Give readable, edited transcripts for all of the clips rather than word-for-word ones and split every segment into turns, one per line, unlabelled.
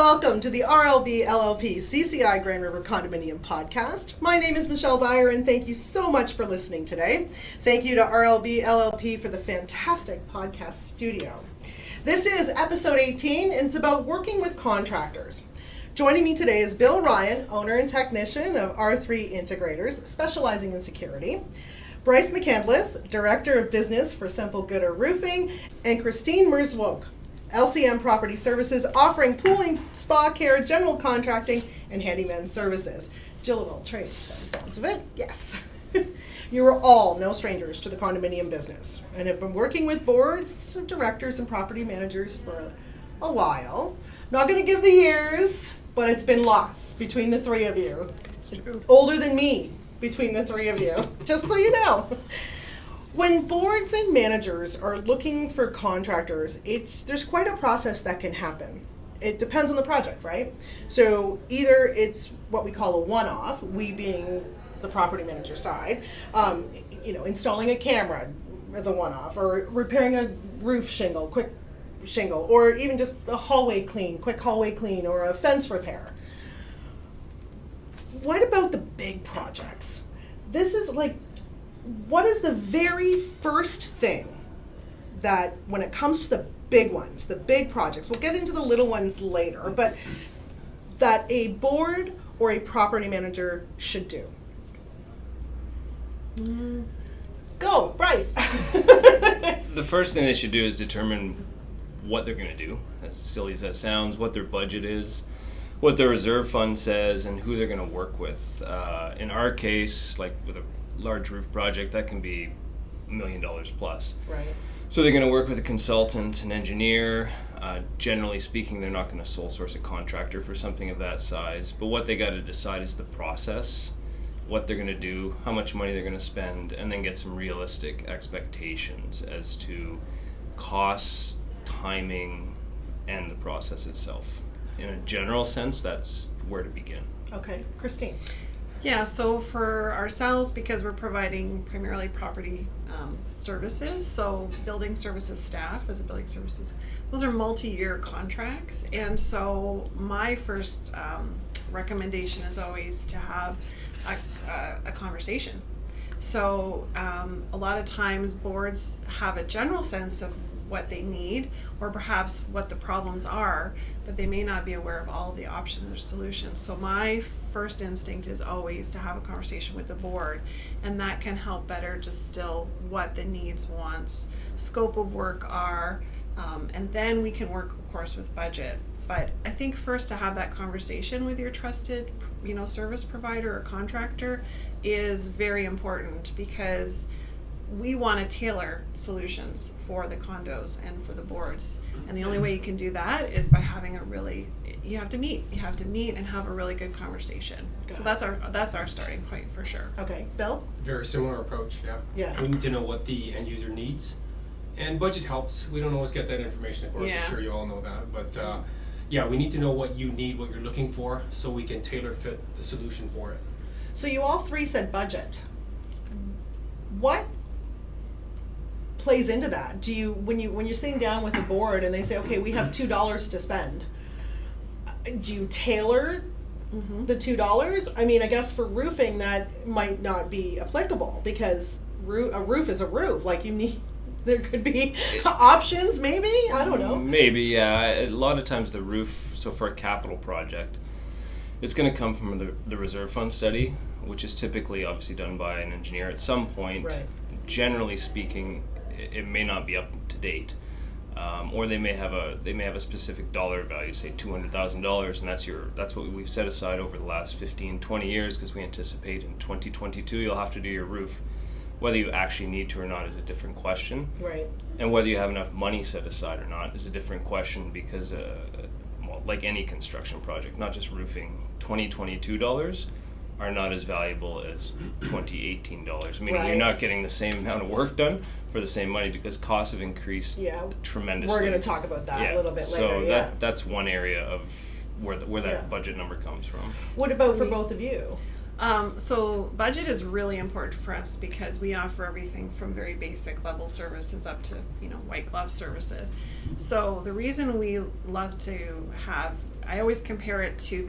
Welcome to the RLB LLP CCI Grand River Condominium Podcast. My name is Michelle Dyer, and thank you so much for listening today. Thank you to RLB LLP for the fantastic podcast studio. This is episode 18, and it's about working with contractors. Joining me today is Bill Ryan, owner and technician of R3 Integrators, specializing in security. Bryce McCandless, Director of Business for Semple Gooder Roofing, and Christine Merswolke, LCM Property Services, offering pooling, spa care, general contracting, and handyman services. Jill of all trades, by the sounds of it. Yes. You are all no strangers to the condominium business and have been working with boards of directors and property managers for a while. Not going to give the years, but it's been lots between the three of you. Older than me between the three of you, just so you know. When boards and managers are looking for contractors, there's quite a process that can happen. It depends on the project, right? So either it's what we call a one-off, we being the property manager side, installing a camera as a one-off, or repairing a roof shingle, quick shingle, or even just a hallway clean, quick hallway clean, or a fence repair. What about the big projects? This is like, what is the very first thing that, when it comes to the big ones, the big projects, we'll get into the little ones later, but that a board or a property manager should do? Go, Bryce.
The first thing they should do is determine what they're going to do, as silly as that sounds, what their budget is, what their reserve fund says, and who they're going to work with. In our case, like with a large roof project, that can be $1 million plus.
Right.
So they're going to work with a consultant, an engineer. Generally speaking, they're not going to sole source a contractor for something of that size. But what they got to decide is the process, what they're going to do, how much money they're going to spend, and then get some realistic expectations as to costs, timing, and the process itself. In a general sense, that's where to begin.
Okay, Christine.
Yeah, so for ourselves, because we're providing primarily property services, so building services staff as a building services, those are multi-year contracts. And so my first recommendation is always to have a conversation. So a lot of times boards have a general sense of what they need, or perhaps what the problems are, but they may not be aware of all of the options or solutions. So my first instinct is always to have a conversation with the board, and that can help better distill what the needs, wants, scope of work are, and then we can work, of course, with budget. But I think first to have that conversation with your trusted, service provider or contractor is very important, because we want to tailor solutions for the condos and for the boards. And the only way you can do that is by having you have to meet and have a really good conversation. So that's our starting point for sure.
Okay, Bill?
Very similar approach, yeah.
Yeah.
We need to know what the end user needs. And budget helps. We don't always get that information, of course.
Yeah.
I'm sure you all know that. But we need to know what you need, what you're looking for, so we can tailor fit the solution for it.
So you all three said budget. What plays into that? Do you, when you're sitting down with a board and they say, okay, we have $2 to spend, do you tailor the $2? I mean, I guess for roofing that might not be applicable, because a roof is a roof. Like, there could be options, maybe? I don't know.
Maybe, yeah. A lot of times the roof, so for a capital project, it's going to come from the reserve fund study, which is typically obviously done by an engineer at some point. Right. Generally speaking, it may not be up to date, or they may have a specific dollar value, say $200,000, and that's what we've set aside over the last 15-20 years, because we anticipate in 2022 you'll have to do your roof. Whether you actually need to or not is a different question.
Right.
And whether you have enough money set aside or not is a different question, because like any construction project, not just roofing, 2022 dollars are not as valuable as 2018 dollars. Meaning You're not getting the same amount of work done for the same money, because costs have increased tremendously.
We're going to talk about that a little bit later.
So that's one area of where that budget number comes from.
What about for both of you?
So budget is really important for us, because we offer everything from very basic level services up to white glove services. So the reason we love to have I always compare it to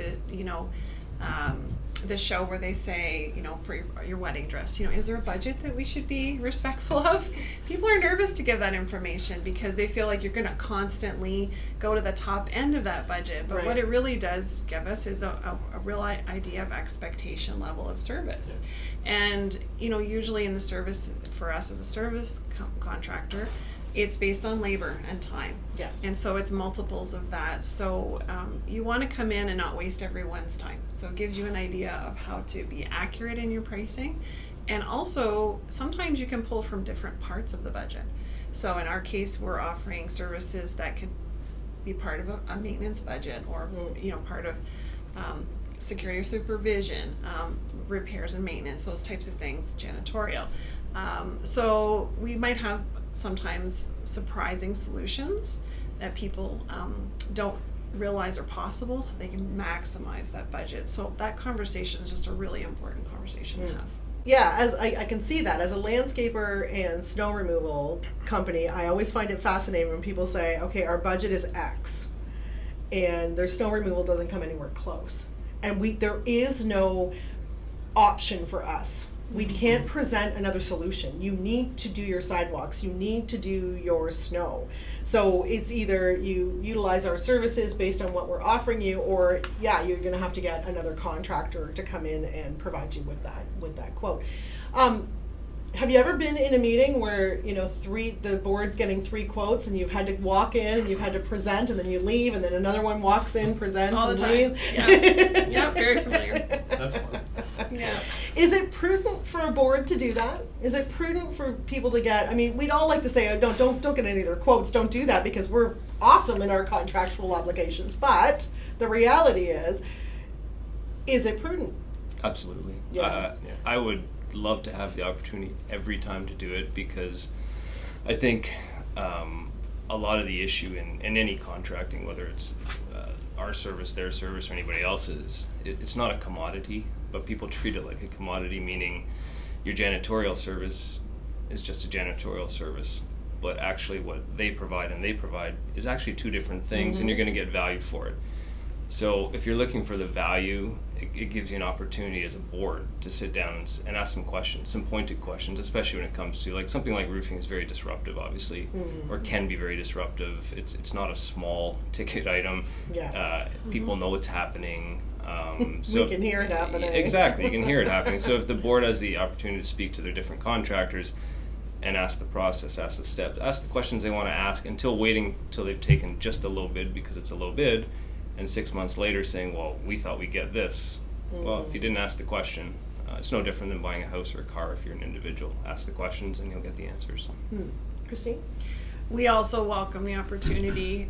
the show where they say, for your wedding dress, is there a budget that we should be respectful of? People are nervous to give that information because they feel like you're going to constantly go to the top end of that budget. But what it really does give us is a real idea of expectation level of service. Yeah. And, usually in the service, for us as a service contractor, it's based on labor and time.
Yes.
And so it's multiples of that. So you want to come in and not waste everyone's time. So it gives you an idea of how to be accurate in your pricing. And also, sometimes you can pull from different parts of the budget. So in our case, we're offering services that could be part of a maintenance budget or, part of security or supervision, repairs and maintenance, those types of things, janitorial. So we might have sometimes surprising solutions that people don't realize are possible, so they can maximize that budget. So that conversation is just a really important conversation to have.
Yeah, as I can see that. As a landscaper and snow removal company, I always find it fascinating when people say, okay, our budget is X, and their snow removal doesn't come anywhere close. And there is no option for us. We can't present another solution. You need to do your sidewalks. You need to do your snow. So it's either you utilize our services based on what we're offering you, or you're going to have to get another contractor to come in and provide you with that quote. Have you ever been in a meeting where the board's getting 3 quotes and you've had to walk in and you've had to present and then you leave and then another one walks in, presents,
all the
and
time.
leaves?
Yeah, very familiar.
That's fun.
Yeah.
Is it prudent for a board to do that? Is it prudent for people to get, we'd all like to say, oh, don't get any of their quotes, don't do that because we're awesome in our contractual obligations. But the reality is it prudent?
Absolutely.
Yeah.
I would love to have the opportunity every time to do it because I think a lot of the issue in any contracting, whether it's our service, their service, or anybody else's, it's not a commodity, but people treat it like a commodity, meaning your janitorial service is just a janitorial service, but actually what they provide is actually 2 different things, and you're going to get valued for it. So if you're looking for the value, it gives you an opportunity as a board to sit down and ask some questions, some pointed questions, especially when it comes to something like roofing is very disruptive, obviously, or can be very disruptive. It's not a small ticket item.
Yeah.
People know it's happening.
So we can hear it happening.
Exactly, you can hear it happening. So if the board has the opportunity to speak to their different contractors and ask the process, ask the steps, ask the questions they want to ask waiting till they've taken just a low bid because it's a low bid, and 6 months later saying, well, we thought we'd get this. Well, if you didn't ask the question, it's no different than buying a house or a car if you're an individual. Ask the questions and you'll get the answers.
Christine?
We also welcome the opportunity.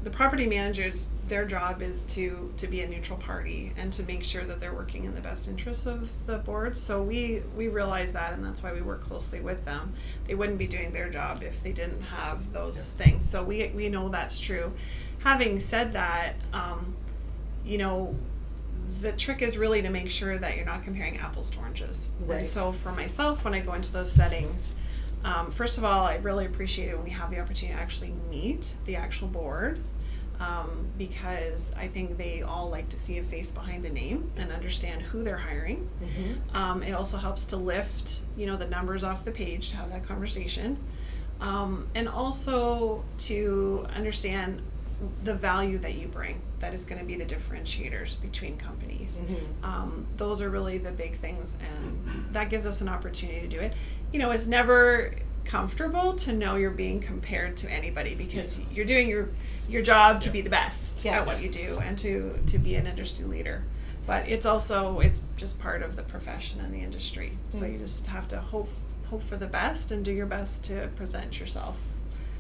The property managers, their job is to be a neutral party and to make sure that they're working in the best interests of the board. So we realize that, and that's why we work closely with them. They wouldn't be doing their job if they didn't have those things. So we know that's true. Having said that, the trick is really to make sure that you're not comparing apples to oranges.
Right.
And so for myself, when I go into those settings, first of all, I really appreciate it when we have the opportunity to actually meet the actual board, because I think they all like to see a face behind the name and understand who they're hiring. It also helps to lift, the numbers off the page to have that conversation, and also to understand the value that you bring. That is going to be the differentiators between companies. Those are really the big things, and that gives us an opportunity to do it. It's never comfortable to know you're being compared to anybody because you're doing your job to be the best at what you do and to be an industry leader. But it's just part of the profession and the industry. So you just have to hope for the best and do your best to present yourself,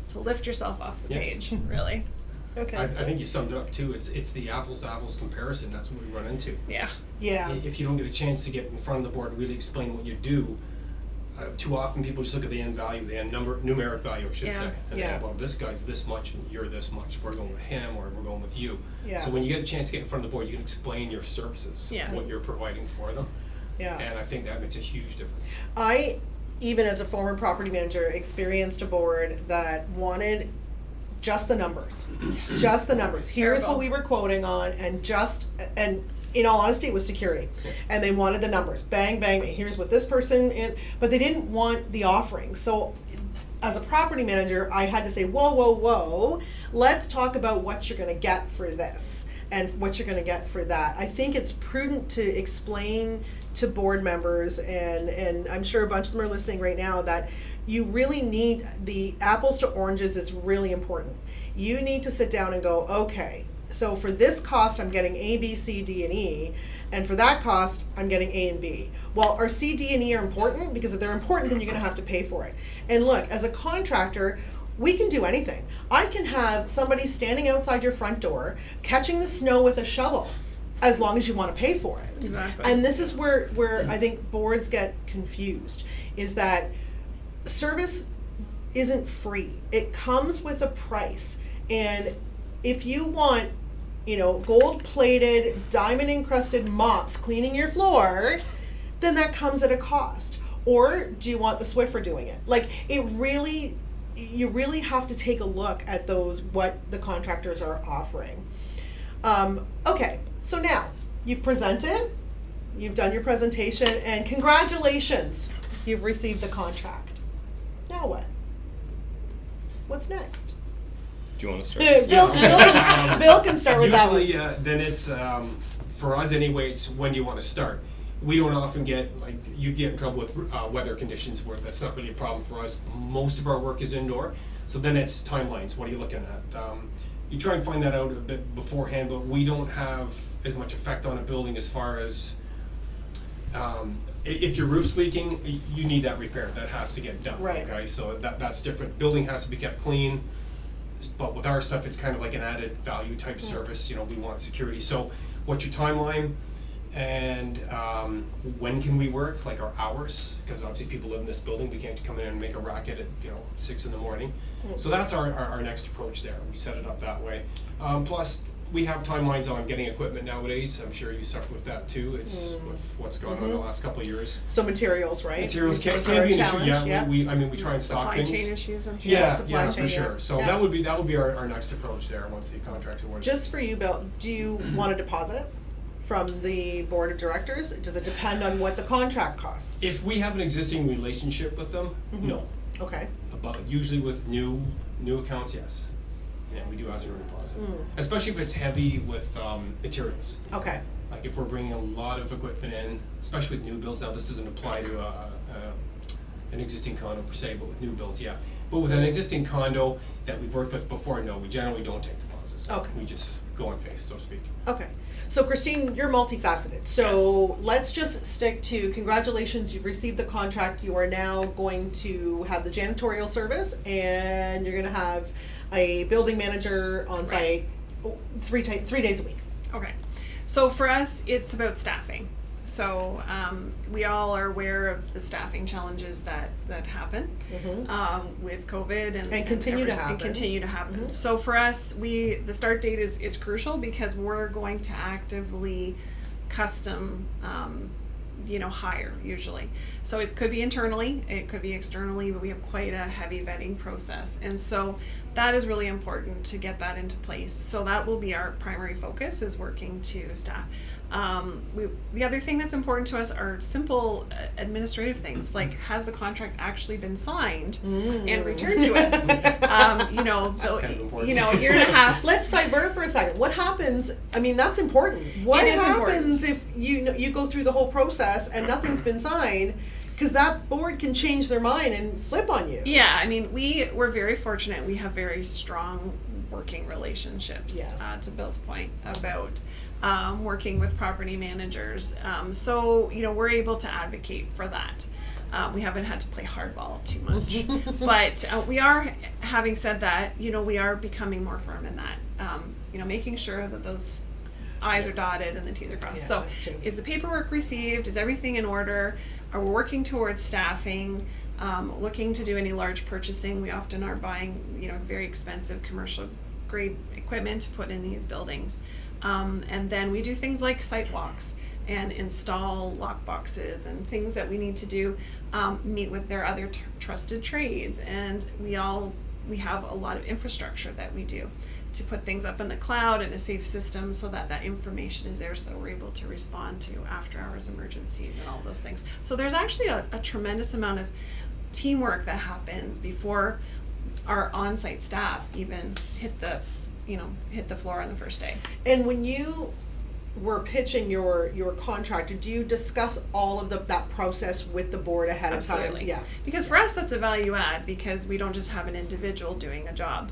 to lift yourself off the page, really.
Okay.
I think you summed it up too. It's the apples to apples comparison. That's what we run into.
Yeah.
If you don't get a chance to get in front of the board and really explain what you do, too often people just look at the end value, the end numeric value, I should say. And they say, well, this guy's this much and you're this much. We're going with him or we're going with you.
Yeah.
So when you get a chance to get in front of the board, you can explain your services, what you're providing for them.
Yeah.
And I think that makes a huge difference.
I, even as a former property manager, experienced a board that wanted just the numbers. Just the numbers. Here's what we were quoting on, and in all honesty, it was security.
Yeah.
And they wanted the numbers. Bang, bang, bang. Here's what this person is. But they didn't want the offering. So as a property manager, I had to say, whoa, whoa, whoa. Let's talk about what you're going to get for this and what you're going to get for that. I think it's prudent to explain to board members, and I'm sure a bunch of them are listening right now, that you really need the apples to oranges is really important. You need to sit down and go, okay, so for this cost, I'm getting A, B, C, D, and E, and for that cost, I'm getting A and B. Well, our C, D, and E are important, because if they're important, then you're going to have to pay for it. And look, as a contractor, we can do anything. I can have somebody standing outside your front door, catching the snow with a shovel, as long as you want to pay for it.
Exactly.
And this is where I think boards get confused, is that service isn't free. It comes with a price. And if you want, gold-plated, diamond-encrusted mops cleaning your floor, then that comes at a cost. Or do you want the Swiffer doing it? Like, you really have to take a look at what the contractors are offering. Okay, so now you've presented, you've done your presentation, and congratulations, you've received the contract. Now what? What's next?
Do you want to start?
Bill can start with that one.
Usually, then it's, for us anyway, it's when do you want to start? We don't often get, you get in trouble with weather conditions where that's not really a problem for us. Most of our work is indoor. So then it's timelines. What are you looking at? You try and find that out a bit beforehand, but we don't have as much effect on a building as far as, if your roof's leaking, you need that repair. That has to get done.
Right.
Okay, so that's different. Building has to be kept clean. But with our stuff, it's kind of like an added value type service. We want security. So what's your timeline? And when can we work, like our hours? Because obviously people live in this building. We can't come in and make a racket at 6 in the morning. So that's our next approach there. We set it up that way. Plus, we have timelines on getting equipment nowadays. I'm sure you suffer with that too. It's with what's going on the last couple of years.
So materials, right?
Materials can
are
be
a
an issue.
challenge,
Yeah, we try and stock
Supply
things.
chain issues, I'm sure.
Yeah, for
chain,
sure. So
yeah.
that would be our next approach there once the contract's awarded.
Just for you, Bill, do you want a deposit from the board of directors? Does it depend on what the contract costs?
If we have an existing relationship with them, no.
Okay.
But usually with new accounts, yes. Yeah, we do ask for a deposit, especially if it's heavy with materials.
Okay.
Like if we're bringing a lot of equipment in, especially with new builds. Now this doesn't apply to an existing condo per se, but with new builds, yeah. But with an existing condo that we've worked with before, no, we generally don't take deposits.
Okay.
We just go on faith, so to speak.
Okay. So Christine, you're multifaceted. So let's just stick to congratulations, you've received the contract. You are now going to have the janitorial service, and you're going to have a building manager on site 3 days a week.
Okay. So for us, it's about staffing. So we all are aware of the staffing challenges that happen with COVID and
continue to happen.
And continue to happen. So for us, the start date is crucial because we're going to actively custom hire usually. So it could be internally, it could be externally, but we have quite a heavy vetting process. And so that is really important to get that into place. So that will be our primary focus, is working to staff. The other thing that's important to us are simple administrative things, like has the contract actually been signed and returned to us? So
kind of important.
a year and a half.
Let's divert for a second. What happens? I mean, that's important. What
It is
happens if you go through the whole process and nothing's been signed? Because that board can change their mind and flip on you.
Yeah, I mean, we're very fortunate. We have very strong working relationships.
Yes.
To Bill's point about working with property managers. So we're able to advocate for that. We haven't had to play hardball too much, but we are. Having said that, we are becoming more firm in that. Making sure that those I's are dotted and the T's are crossed.
Yeah,
So, is the paperwork received? Is everything in order? Are we working towards staffing? Looking to do any large purchasing? We often are buying, very expensive commercial grade equipment to put in these buildings. And then we do things like site walks and install lock boxes and things that we need to do, meet with their other trusted trades. And we all we have a lot of infrastructure that we do to put things up in the cloud in a safe system so that that information is there so that we're able to respond to after hours emergencies and all those things. So there's actually a tremendous amount of teamwork that happens before our on-site staff even hit the floor on the first day.
And when you were pitching your contractor, do you discuss all of that process with the board ahead of time?
Absolutely.
Yeah.
Because for us that's a value add, because we don't just have an individual doing a job.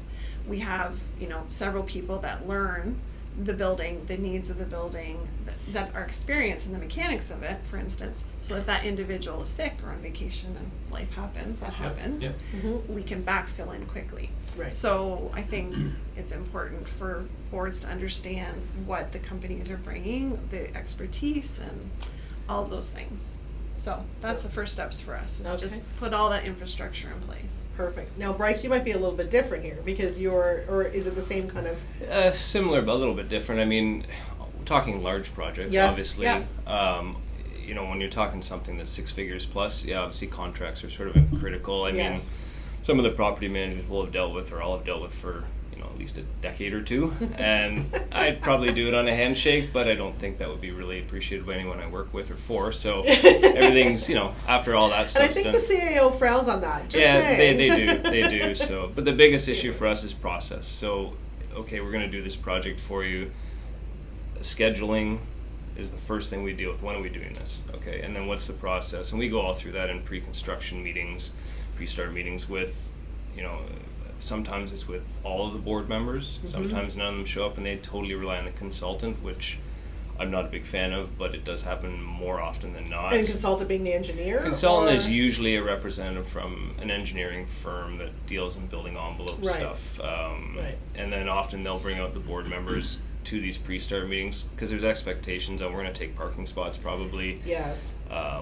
We have, several people that learn the building, the needs of the building, that are experienced in the mechanics of it, for instance, so if that individual is sick or on vacation and life happens, we can backfill in quickly.
Right.
So I think it's important for boards to understand what the companies are bringing, the expertise and all of those things. So that's the first steps for us, is just put all that infrastructure in place.
Perfect. Now, Bryce, you might be a little bit different here because or is it the same kind of?
Similar, but a little bit different. I mean, we're talking large projects, obviously.
Yeah.
When you're talking something that's 6 figures plus, obviously contracts are sort of critical. I mean, some of the property managers will have dealt with, or I'll have dealt with for, at least a decade or two. And I'd probably do it on a handshake, but I don't think that would be really appreciated by anyone I work with or for. So everything's, after all that stuff.
And I think the CAO frowns on that. Just
saying. They do. So, but the biggest issue for us is process. So, okay, we're going to do this project for you. Scheduling is the first thing we deal with. When are we doing this? Okay, and then what's the process? And we go all through that in pre-construction meetings, pre-start meetings with, sometimes it's with all of the board members. Mm-hmm. Sometimes none of them show up and they totally rely on the consultant, which I'm not a big fan of, but it does happen more often than not.
And consultant being the engineer?
Consultant is usually a representative from an engineering firm that deals in building envelope stuff. And then often they'll bring out the board members to these pre-start meetings because there's expectations that we're going to take parking spots probably.
Yes.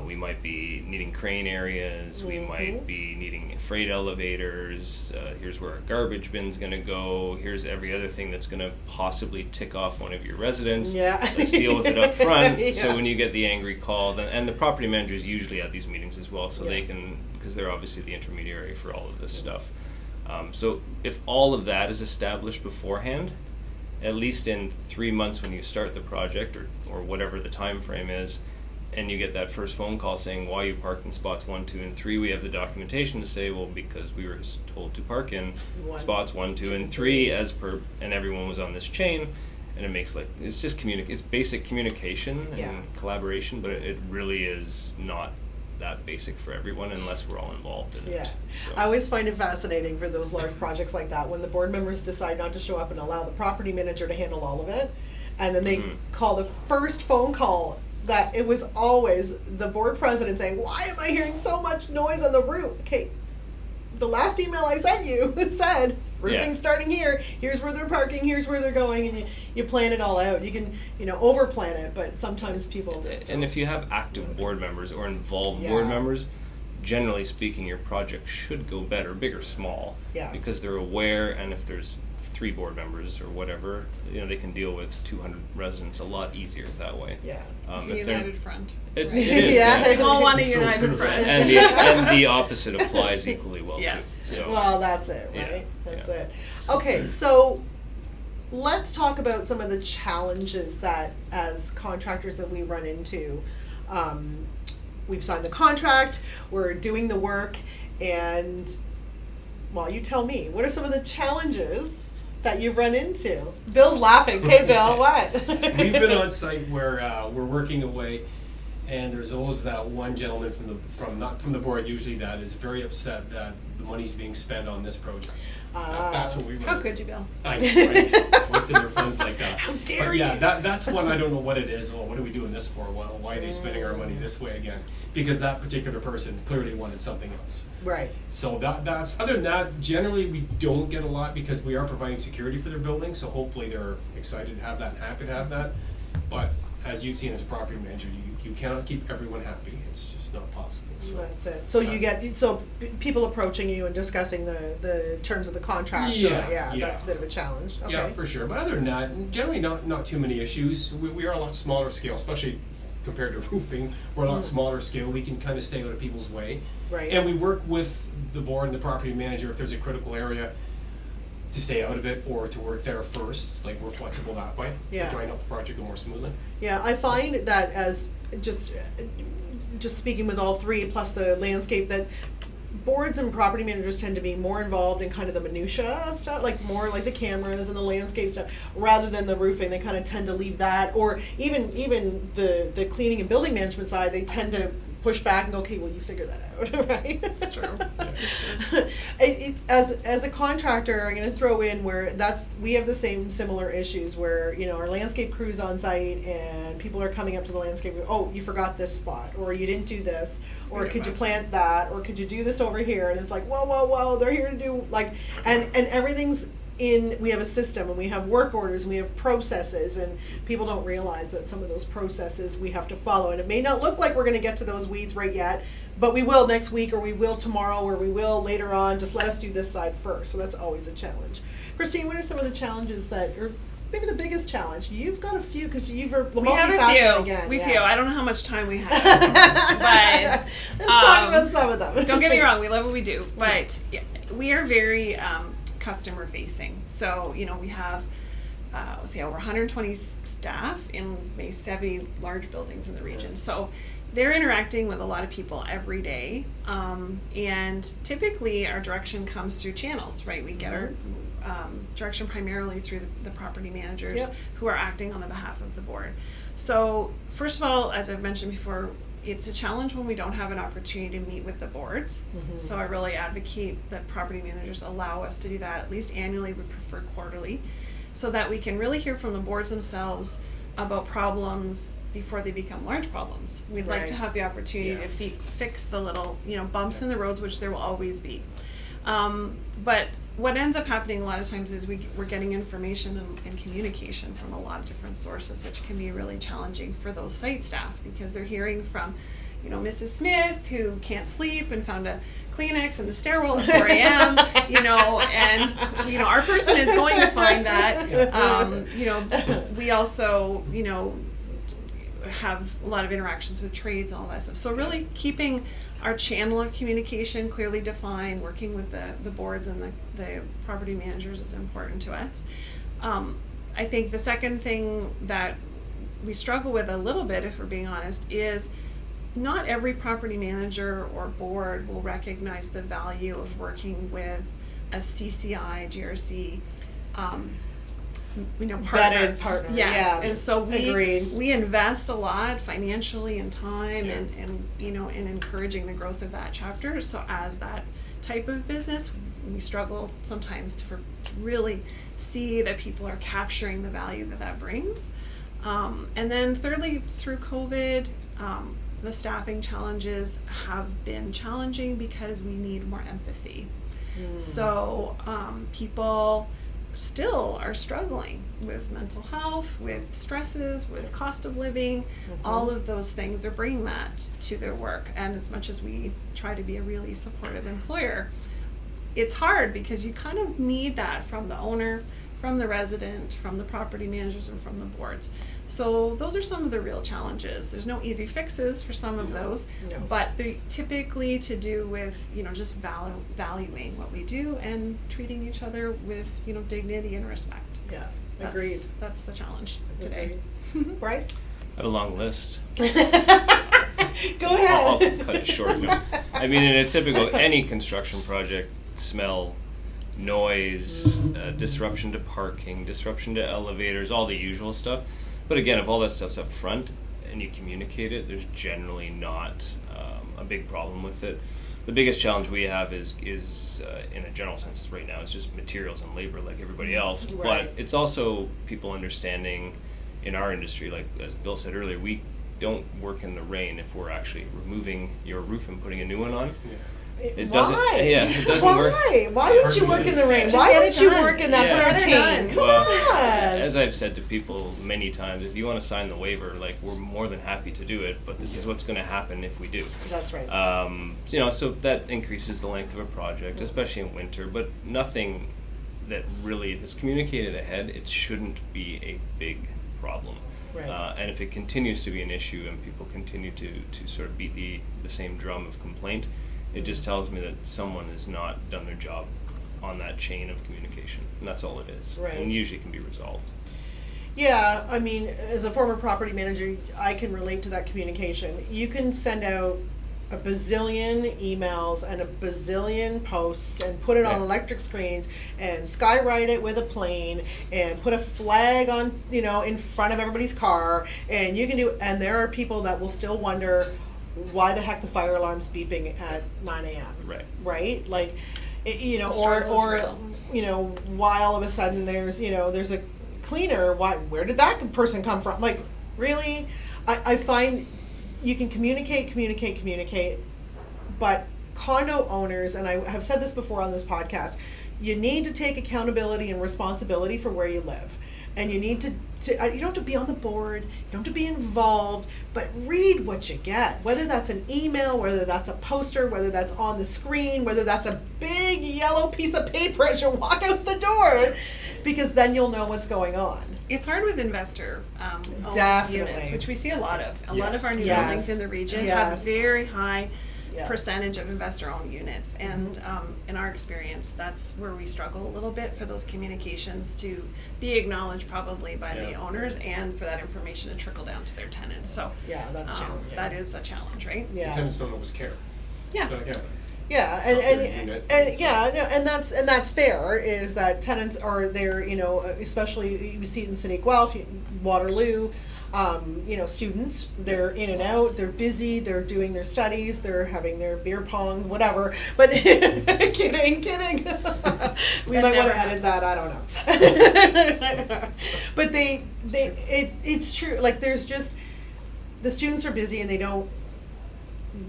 We might be needing crane areas. We might be needing freight elevators. Here's where our garbage bin's going to go. Here's every other thing that's going to possibly tick off one of your residents.
Yeah.
Let's deal with it up front. So when you get the angry call, and the property manager is usually at these meetings as well, so they can, because they're obviously the intermediary for all of this stuff. So if all of that is established beforehand, at least in 3 months when you start the project or whatever the time frame is, and you get that first phone call saying, why are you parking spots 1, 2, and 3? We have the documentation to say, well, because we were told to park in spots 1, 2, and 3 as per, and everyone was on this chain, and it makes it's just it's basic communication and collaboration, but it really is not that basic for everyone unless we're all involved in it. So.
I always find it fascinating for those large projects like that when the board members decide not to show up and allow the property manager to handle all of it, and then they call the first phone call that it was always the board president saying, why am I hearing so much noise on the roof? Okay, the last email I sent you said roofing's starting here, here's where they're parking, here's where they're going, and you plan it all out. You can over plan it, but sometimes people just
and if you have active board members or involved board members, generally speaking your project should go better, big or small, because they're aware, and if there's 3 board members or whatever, they can deal with 200 residents a lot easier that way.
It's a united front.
It is.
We all want a united front.
And the opposite applies equally well too. So.
Well, that's it, right? That's it. Okay, so let's talk about some of the challenges that as contractors that we run into. We've signed the contract, we're doing the work, and well, you tell me, what are some of the challenges that you've run into? Bill's laughing. Hey, Bill, what?
We've been on site where we're working away, and there's always that one gentleman not from the board usually that is very upset that the money's being spent on this project. That's what we.
How could you, Bill?
I know, right? Wasting their funds like that.
How dare you?
That's one I don't know what it is. Well, what are we doing this for? Well, why are they spending our money this way again? Because that particular person clearly wanted something else.
Right.
So that's other than that, generally we don't get a lot because we are providing security for their building. So hopefully they're excited to have that and happy to have that. But as you've seen as a property manager, you cannot keep everyone happy. It's just not possible. So,
that's it. So you get people approaching you and discussing the terms of the contract. That's a bit of a challenge. Okay.
Yeah, for sure. But other than that, generally not too many issues. We are a lot smaller scale, especially compared to roofing. We're a lot smaller scale. We can kind of stay out of people's way.
Right.
And we work with the board and the property manager if there's a critical area. to stay out of it or to work there first. Like, we're flexible that way to try and help the project go more smoothly.
Yeah, I find that as just speaking with all three plus the landscape, that boards and property managers tend to be more involved in kind of the minutia of stuff, like more like the cameras and the landscape stuff, rather than the roofing. They kind of tend to leave that, or even the cleaning and building management side, they tend to push back and go, okay, well, you figure that out, right?
It's true.
As a contractor, I'm going to throw in where we have the same similar issues where, you know, our landscape crew's on site and people are coming up to the landscape, oh, you forgot this spot, or you didn't do this, or could you plant that, or could you do this over here? And it's like, whoa, they're here to do, like, and everything's we have a system, and we have work orders, and we have processes, and people don't realize that some of those processes we have to follow. And it may not look like we're going to get to those weeds right yet, but we will next week, or we will tomorrow, or we will later on. Just let us do this side first. So that's always a challenge. Christine, what are some of the challenges or maybe the biggest challenge? You've got a few, because you've multifaceted again.
We few. I don't know how much time we have, but
let's talk about some of them.
Don't get me wrong, we love what we do, but yeah, we are very customer facing. So, you know, we have over 120 staff in maybe 70 large buildings in the region. So they're interacting with a lot of people every day, and typically our direction comes through channels, right? We get our direction primarily through the property managers who are acting on the behalf of the board. So first of all, as I've mentioned before, it's a challenge when we don't have an opportunity to meet with the boards. So I really advocate that property managers allow us to do that at least annually. We prefer quarterly, so that we can really hear from the boards themselves about problems before they become large problems. We'd like to have the opportunity to fix the little, you know, bumps in the roads, which there will always be. But what ends up happening a lot of times is we're getting information and communication from a lot of different sources, which can be really challenging for those site staff, because they're hearing from, you know, Mrs. Smith, who can't sleep and found a Kleenex in the stairwell at 4 a.m., you know, and, you know, our person is going to find that. You know, we also, you know, have a lot of interactions with trades and all that stuff. So really keeping our channel of communication clearly defined, working with the boards and the property managers is important to us. I think the second thing that we struggle with a little bit, if we're being honest, is not every property manager or board will recognize the value of working with a CCI, GRC, you know,
vetted partner.
Yes. And so we invest a lot financially and time and you know, in encouraging the growth of that chapter. So as that type of business, we struggle sometimes to really see that people are capturing the value that brings. And then thirdly, through COVID, the staffing challenges have been challenging because we need more empathy. So people still are struggling with mental health, with stresses, with cost of living, all of those things. They're bringing that to their work. And as much as we try to be a really supportive employer, it's hard because you kind of need that from the owner, from the resident, from the property managers, and from the boards. So those are some of the real challenges. There's no easy fixes for some of those, but they're typically to do with, you know, just valuing what we do and treating each other with, you know, dignity and respect.
Yeah, agreed.
That's the challenge today.
Bryce?
I have a long list.
Go ahead.
I'll cut it short. No. I mean, in a typical, any construction project, smell, noise, disruption to parking, disruption to elevators, all the usual stuff. But again, if all that stuff's up front and you communicate it, there's generally not a big problem with it. The biggest challenge we have is in a general sense right now, is just materials and labor like everybody else.
Right.
But it's also people understanding in our industry, like as Bill said earlier, we don't work in the rain if we're actually removing your roof and putting a new one on. It doesn't.
Why?
Yeah, it doesn't work.
Why would you work in the rain? Why would you work in that hurricane? Come on.
As I've said to people many times, if you want to sign the waiver, like, we're more than happy to do it, but this is what's going to happen if we do.
That's right.
You know, so that increases the length of a project, especially in winter, but nothing that really, if it's communicated ahead, it shouldn't be a big problem.
Right.
And if it continues to be an issue and people continue to sort of beat the same drum of complaint, it just tells me that someone has not done their job on that chain of communication, and that's all it is.
Right.
And usually can be resolved.
Yeah, I mean, as a former property manager, I can relate to that communication. You can send out a bazillion emails and a bazillion posts and put it on electric screens and skywrite it with a plane and put a flag on, in front of everybody's car, and you can do, and there are people that will still wonder why the heck the fire alarm's beeping at 9 a.m. Right? Like, or why all of a sudden there's a cleaner, where did that person come from? Like, really? I find you can communicate, but condo owners, and I have said this before on this podcast, you need to take accountability and responsibility for where you live. And you need to you don't have to be on the board, you don't have to be involved, but read what you get. Whether that's an email, whether that's a poster, whether that's on the screen, whether that's a big yellow piece of paper as you walk out the door, because then you'll know what's going on.
It's hard with investor owned units, which we see a lot of. A lot of our new buildings in the region have a very high percentage of investor-owned units, and in our experience, that's where we struggle a little bit for those communications to be acknowledged probably by the owners, and for that information to trickle down to their tenants. So
that's challenging.
that is a challenge, right?
The tenants don't always care.
Yeah, and that's fair. Is that tenants are there? Especially you see it in City Guelph, Waterloo. Students, they're in and out, they're busy, they're doing their studies, they're having their beer pong, whatever. But kidding. We might want to edit that, I don't know. But it's true. Like, there's just, the students are busy and they don't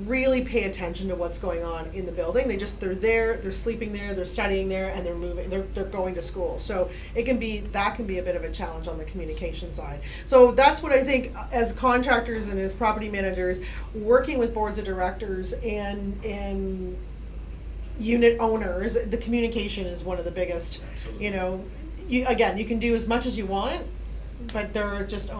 really pay attention to what's going on in the building. They're there, they're sleeping there, they're studying there, and they're going to school. So that can be a bit of a challenge on the communication side. So that's what I think, as contractors and as property managers, working with boards of directors and unit owners, the communication is one of the biggest. Absolutely. You can do as much as you want, but there are just